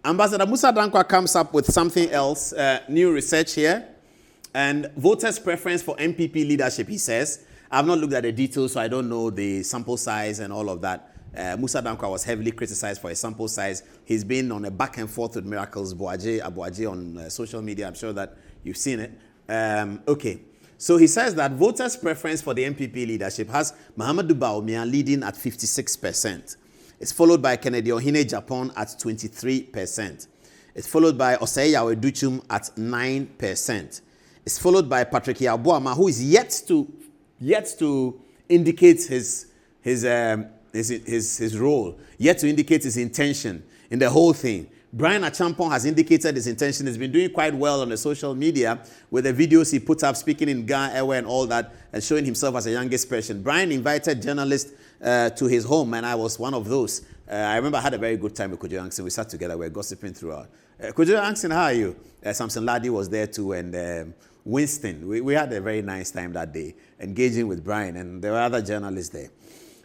Ambassador Musa Dankwah comes up with something else, new research here. And voters' preference for NPP leadership, he says. I've not looked at the details, so I don't know the sample size and all of that. Musa Dankwah was heavily criticized for his sample size. He's been on a back and forth with Miracles Abu-Ajay on social media. I'm sure that you've seen it. Okay. So he says that voters' preference for the NPP leadership has Mahamudu Bawumia leading at 56%. It's followed by Adom-Otchere Japan at 23%. It's followed by Osei Yaweduchum at 9%. It's followed by Patrick Yabuama, who is yet to indicate his role, yet to indicate his intention in the whole thing. Brian Achampong has indicated his intention. He's been doing quite well on the social media with the videos he put up, speaking in Ghana, Ewe and all that, and showing himself as a youngest person. Brian invited journalists to his home, and I was one of those. I remember I had a very good time with Kojo Angson. We sat together, we were gossiping throughout. Kojo Angson, how are you? Samson Ladi was there too, and Winston. We had a very nice time that day, engaging with Brian, and there were other journalists there.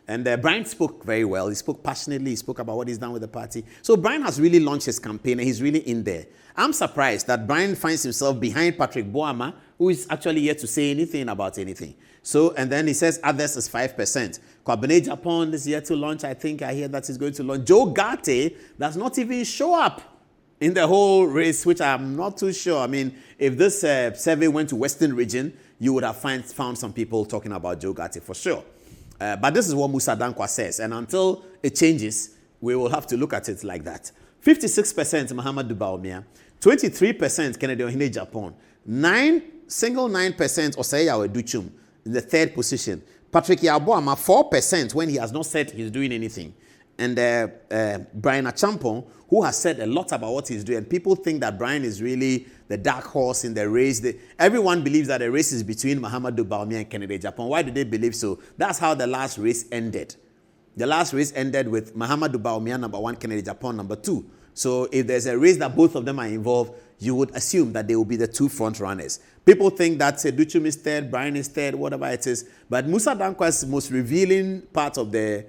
And Brian spoke very well. He spoke passionately. He spoke about what he's done with the party. So Brian has really launched his campaign, and he's really in there. I'm surprised that Brian finds himself behind Patrick Boama, who is actually yet to say anything about anything. So, and then he says others is 5%. Kwabene Japan is yet to launch. I think I hear that he's going to launch. Joe Garte does not even show up in the whole race, which I'm not too sure. I mean, if this survey went to Western region, you would have found some people talking about Joe Garte for sure. But this is what Musa Dankwah says. And until it changes, we will have to look at it like that. 56% Mahamudu Bawumia, 23% Adom-Otchere Japan, 9% Osei Yaweduchum in the third position. Patrick Yabuama, 4% when he has not said he's doing anything. And Brian Achampong, who has said a lot about what he's doing. People think that Brian is really the dark horse in the race. Everyone believes that the race is between Mahamudu Bawumia and Adom-Otchere Japan. Why do they believe so? That's how the last race ended. The last race ended with Mahamudu Bawumia number 1, Adom-Otchere Japan number 2. So if there's a race that both of them are involved, you would assume that they will be the two front runners. People think that Duchum is third, Brian is third, whatever it is. But Musa Dankwah's most revealing part of the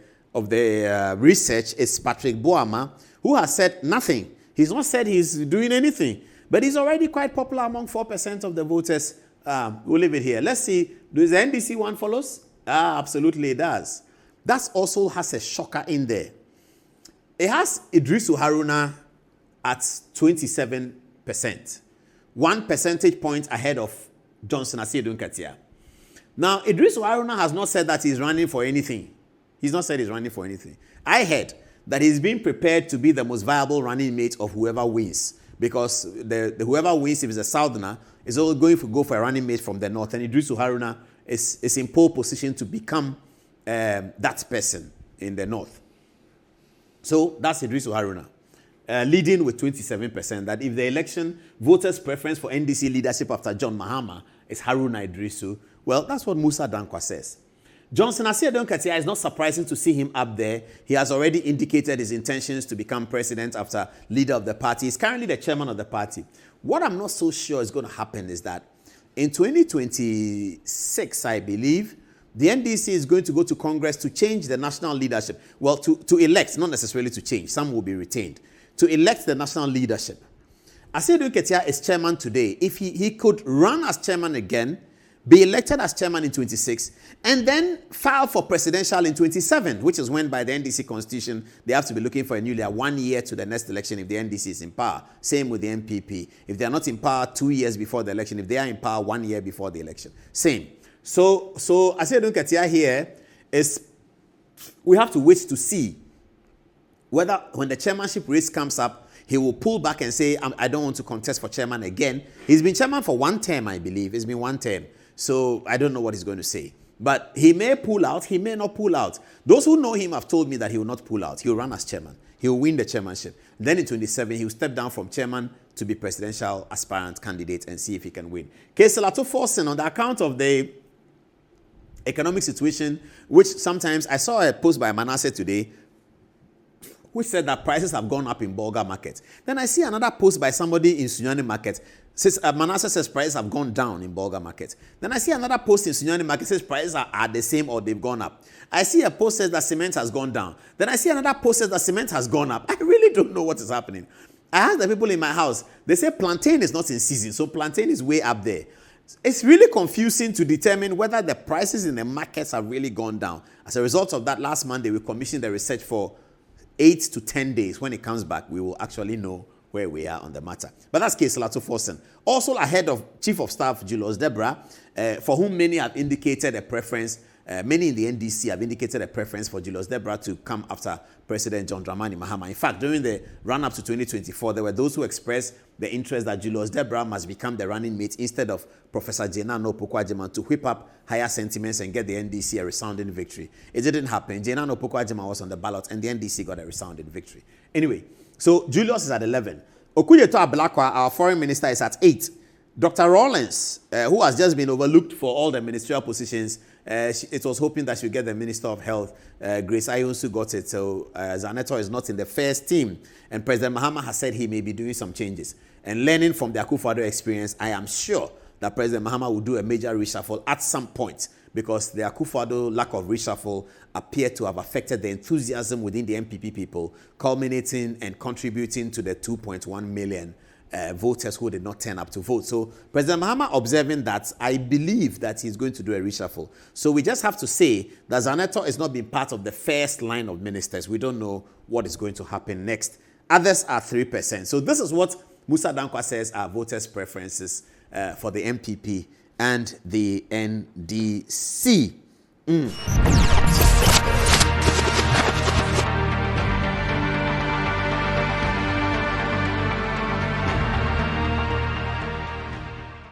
research is Patrick Boama, who has said nothing. He's not said he's doing anything, but he's already quite popular among 4% of the voters. We'll leave it here. Let's see. Does the NDC one follows? Absolutely it does. That also has a shocker in there. It has Idrisu Haruna at 27%. 1 percentage point ahead of Johnson Asiedu-Nketia. Now, Idrisu Haruna has not said that he's running for anything. He's not said he's running for anything. I heard that he's being prepared to be the most viable running mate of whoever wins. Because whoever wins, if it's a southerner, is all going to go for a running mate from the north. And Idrisu Haruna is in pole position to become that person in the north. So that's Idrisu Haruna, leading with 27%. That if the election, voters' preference for NDC leadership after John Mahama is Haruna Idrisu, well, that's what Musa Dankwah says. Johnson Asiedu-Nketia is not surprising to see him up there. He has already indicated his intentions to become president after leader of the party. He's currently the chairman of the party. What I'm not so sure is going to happen is that in 2026, I believe, the NDC is going to go to Congress to change the national leadership. Well, to elect, not necessarily to change. Some will be retained. To elect the national leadership. Asiedu-Nketia is chairman today. If he could run as chairman again, be elected as chairman in 26, and then file for presidential in 27, which is when by the NDC constitution, they have to be looking for a new leader 1 year to the next election if the NDC is in power. Same with the NPP. If they are not in power 2 years before the election, if they are in power 1 year before the election. Same. So Asiedu-Nketia here is, we have to wait to see whether when the chairmanship race comes up, he will pull back and say, I don't want to contest for chairman again. He's been chairman for 1 term, I believe. It's been 1 term. So I don't know what he's going to say. But he may pull out, he may not pull out. Those who know him have told me that he will not pull out. He will run as chairman. He will win the chairmanship. Then in 27, he will step down from chairman to be presidential aspirant candidate and see if he can win. Keselato Forsen, on the account of the economic situation, which sometimes I saw a post by Manasseh today, which said that prices have gone up in Bolga market. Then I see another post by somebody in Sunyani market. Says Manasseh says prices have gone down in Bolga market. Then I see another post in Sunyani market says prices are the same or they've gone up. I see a post says that cement has gone down. Then I see another post says that cement has gone up. I really don't know what is happening. I asked the people in my house, they say plantain is not in season, so plantain is way up there. It's really confusing to determine whether the prices in the markets have really gone down. As a result of that, last Monday, we commissioned the research for 8 to 10 days. When it comes back, we will actually know where we are on the matter. But that's Case Lato Forsen. Also ahead of Chief of Staff Julius Deborah, for whom many have indicated a preference. Many in the NDC have indicated a preference for Julius Deborah to come after President John Dramani Mahama. In fact, during the run-up to 2024, there were those who expressed the interest that Julius Deborah must become the running mate instead of Professor Jenano Opoku-Agyeman to whip up higher sentiments and get the NDC a resounding victory. It didn't happen. Jenano Opoku-Agyeman was on the ballot and the NDC got a resounding victory. Anyway, so Julius is at 11. Okunyeto Ablakwa, our foreign minister, is at 8. Dr. Rawlings, who has just been overlooked for all the ministerial positions, it was hoping that she'd get the Minister of Health. Grace Ayonsu got it. So Zanetor is not in the first team. And President Mahama has said he may be doing some changes. And learning from the Akufo-Addo experience, I am sure that President Mahama will do a major reshuffle at some point, because the Akufo-Addo lack of reshuffle appeared to have affected the enthusiasm within the NPP people, culminating and contributing to the 2.1 million voters who did not turn up to vote. So President Mahama observing that, I believe that he's going to do a reshuffle. So we just have to say that Zanetor is not being part of the first line of ministers. We don't know what is going to happen next. Others are 3%. So this is what Musa Dankwah says are voters' preferences for the NPP and the NDC.